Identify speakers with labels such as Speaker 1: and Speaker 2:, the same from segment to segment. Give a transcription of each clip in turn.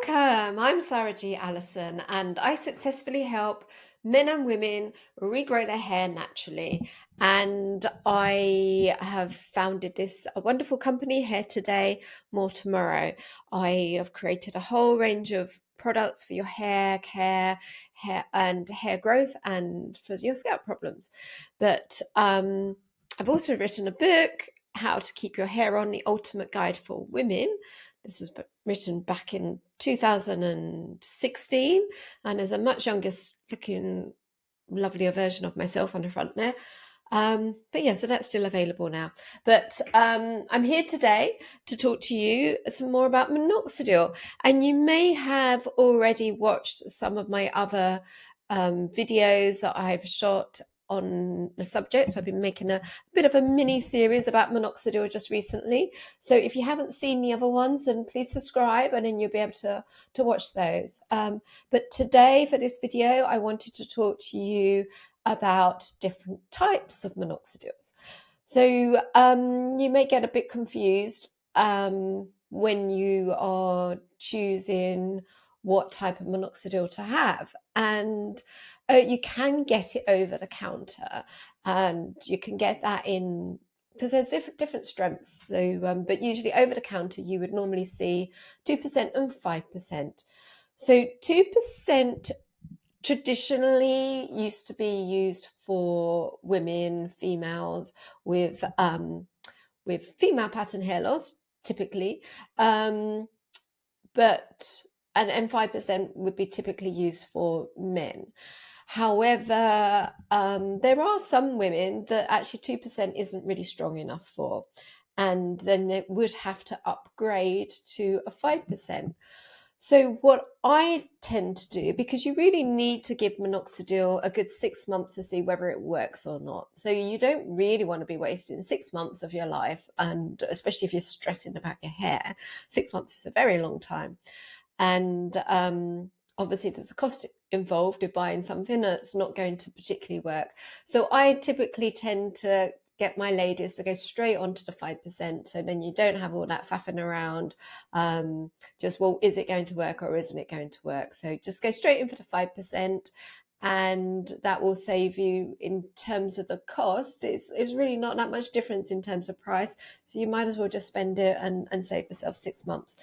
Speaker 1: Welcome. I'm Sara G, Allison, and I successfully help men and women regrow their hair naturally. And I have founded this a wonderful company, Hair Today, More Tomorrow. I have created a whole range of products for your hair care, hair and hair growth, and for your scalp problems. But I've also written a book, How to Keep Your Hair On: The Ultimate Guide for Women. This was written back in 2016, and there's a much younger looking, lovelier version of myself on the front there. But yeah, so that's still available now. But I'm here today to talk to you some more about minoxidil. And you may have already watched some of my other videos that I've shot on the subject. So I've been making a bit of a mini series about minoxidil just recently. So if you haven't seen the other ones, then please subscribe and then you'll be able to watch those. But today for this video, I wanted to talk to you about different types of minoxidils. So you may get a bit confused when you are choosing what type of minoxidil to have. And you can get it over the counter, and you can get that in, because there's different strengths. So, but usually over the counter, you would normally see 2% and 5%. So 2% traditionally used to be used for women, females with female pattern hair loss, typically, but and 5% would be typically used for men. However, there are some women that actually 2% isn't really strong enough for, and then it would have to upgrade to a 5%. So what I tend to do, because you really need to give minoxidil a good 6 months to see whether it works or not. So you don't really want to be wasting 6 months of your life, and especially if you're stressing about your hair. 6 months is a very long time. And obviously there's a cost involved with buying something that's not going to particularly work. So I typically tend to get my ladies to go straight onto the 5%, so then you don't have all that faffing around, just, well, is it going to work or isn't it going to work? So just go straight in for the 5%, and that will save you in terms of the cost. It's really not that much difference in terms of price, so you might as well just spend it and save yourself 6 months.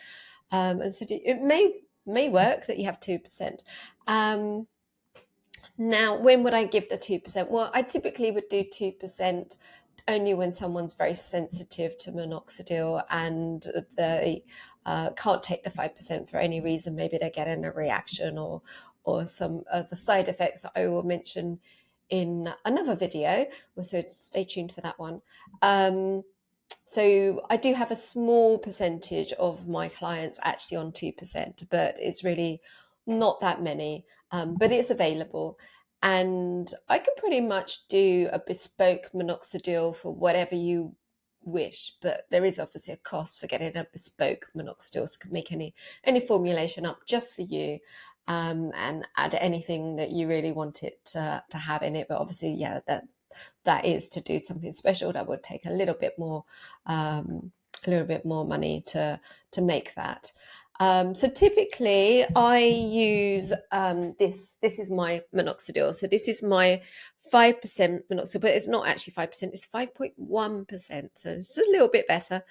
Speaker 1: And so it may work that you have 2%. Now, when would I give the 2%? Well, I typically would do 2% only when someone's very sensitive to minoxidil and they can't take the 5% for any reason. Maybe they're getting a reaction or some of the side effects that I will mention in another video. So stay tuned for that one. So I do have a small percentage of my clients actually on 2%, but it's really not that many, but it's available. And I can pretty much do a bespoke minoxidil for whatever you wish, but there is obviously a cost for getting a bespoke minoxidil, so you can make any formulation up just for you, and add anything that you really want it to have in it. But obviously, yeah, that is to do something special. That would take a little bit more money to make that. So typically I use this is my minoxidil. So this is my 5% minoxidil, but it's not actually 5%, it's 5.1%. So it's a little bit better.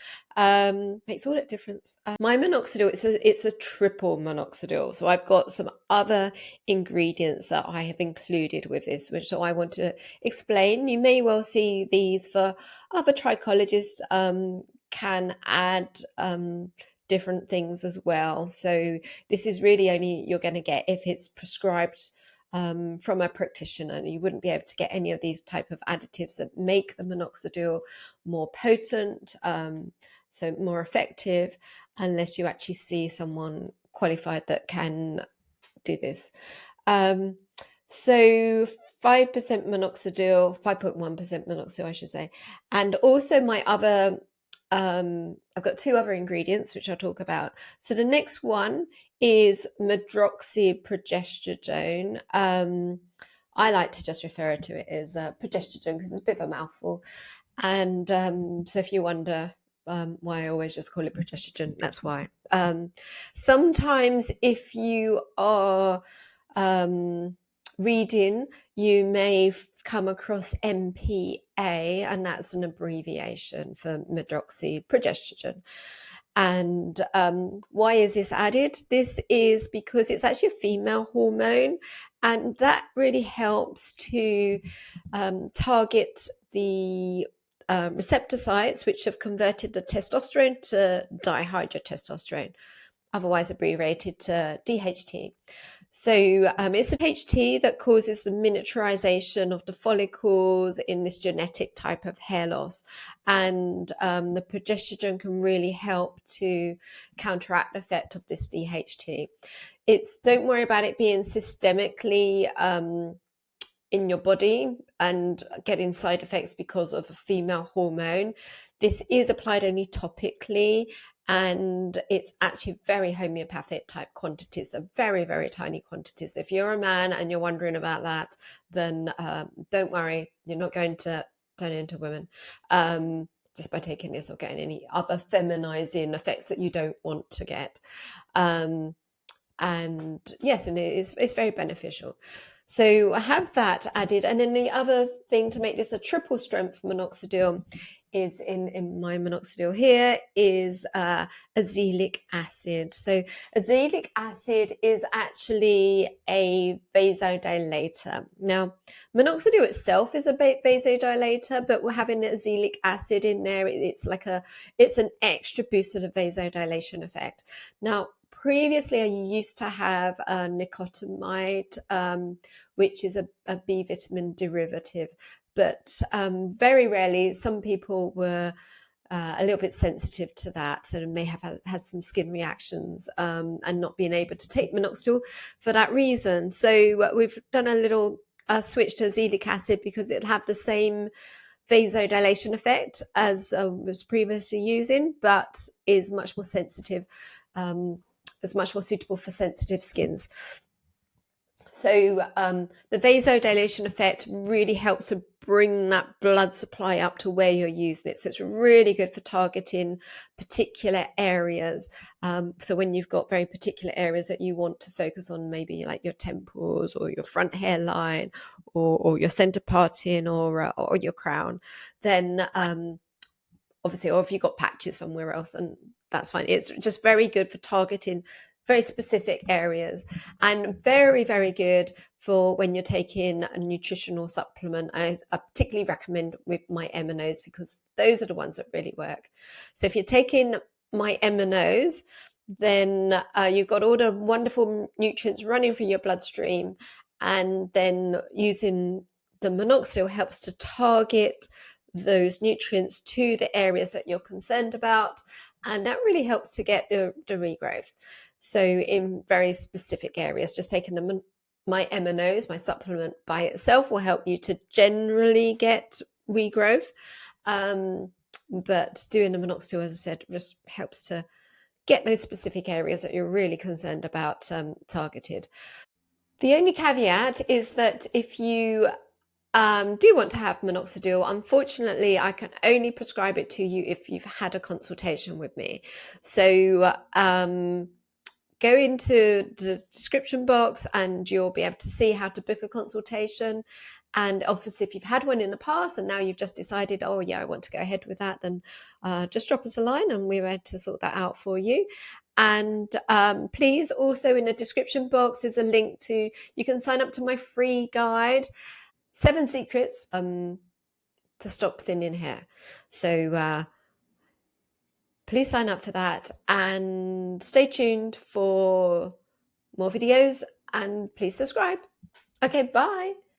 Speaker 1: Makes all that difference. My minoxidil, it's a triple minoxidil. So I've got some other ingredients that I have included with this, which I want to explain. You may well see these for other trichologists, can add different things as well. So this is really only you're going to get if it's prescribed from a practitioner. You wouldn't be able to get any of these type of additives that make the minoxidil more potent, so more effective, unless you actually see someone qualified that can do this. So 5% minoxidil, 5.1% minoxidil, I should say. And also my other, I've got two other ingredients, which I'll talk about. So the next one is medroxyprogesterone. I like to just refer to it as progesterone because it's a bit of a mouthful. And so if you wonder why I always just call it progesterone. That's why. Sometimes if you are reading, you may come across MPA, and that's an abbreviation for medroxyprogesterone. And why is this added? This is because it's actually a female hormone, and that really helps to target the receptor sites which have converted the testosterone to dihydrotestosterone, otherwise abbreviated to DHT. So it's the HT that causes the miniaturization of the follicles in this genetic type of hair loss. And the progesterone can really help to counteract the effect of this DHT. Don't worry about it being systemically in your body and getting side effects because of a female hormone. This is applied only topically, and it's actually very homeopathic type quantities, so very, very tiny quantities. If you're a man and you're wondering about that, then don't worry, you're not going to turn into women just by taking this or getting any other feminizing effects that you don't want to get. And yes, and it's very beneficial. So I have that added. And then the other thing to make this a triple strength minoxidil is in my minoxidil here is azelaic acid. So azelaic acid is actually a vasodilator. Now, minoxidil itself is a vasodilator, but we're having azelaic acid in there. It's an extra boost of the vasodilation effect. Now, previously, I used to have nicotinamide, which is a B vitamin derivative, but very rarely, some people were a little bit sensitive to that, so they may have had some skin reactions and not being able to take minoxidil for that reason. So we've done a little switch to azelaic acid because it'll have the same vasodilation effect as was previously using, but is much more sensitive. Is much more suitable for sensitive skins. So the vasodilation effect really helps to bring that blood supply up to where you're using it. So it's really good for targeting particular areas. So when you've got very particular areas that you want to focus on, maybe like your temples or your front hairline or your center parting or your crown, then obviously, or if you've got patches somewhere else, and that's fine. It's just very good for targeting very specific areas, and very, very good for when you're taking a nutritional supplement. I particularly recommend with my MNOs because those are the ones that really work. So if you're taking my MNOs, then you've got all the wonderful nutrients running through your bloodstream, and then using the minoxidil helps to target those nutrients to the areas that you're concerned about, and that really helps to get the regrowth. So in very specific areas, just taking my MNOs, my supplement by itself, will help you to generally get regrowth, but doing the minoxidil, as I said, just helps to get those specific areas that you're really concerned about targeted. The only caveat is that if you do want to have minoxidil, unfortunately, I can only prescribe it to you if you've had a consultation with me. So go into the description box and you'll be able to see how to book a consultation. And obviously, if you've had one in the past and now you've just decided, oh yeah, I want to go ahead with that, then just drop us a line and we're able to sort that out for you. And please, also in the description box is a link to, you can sign up to my free guide, 7 secrets to stop thinning hair. So please sign up for that and stay tuned for more videos, and please subscribe. Okay, bye.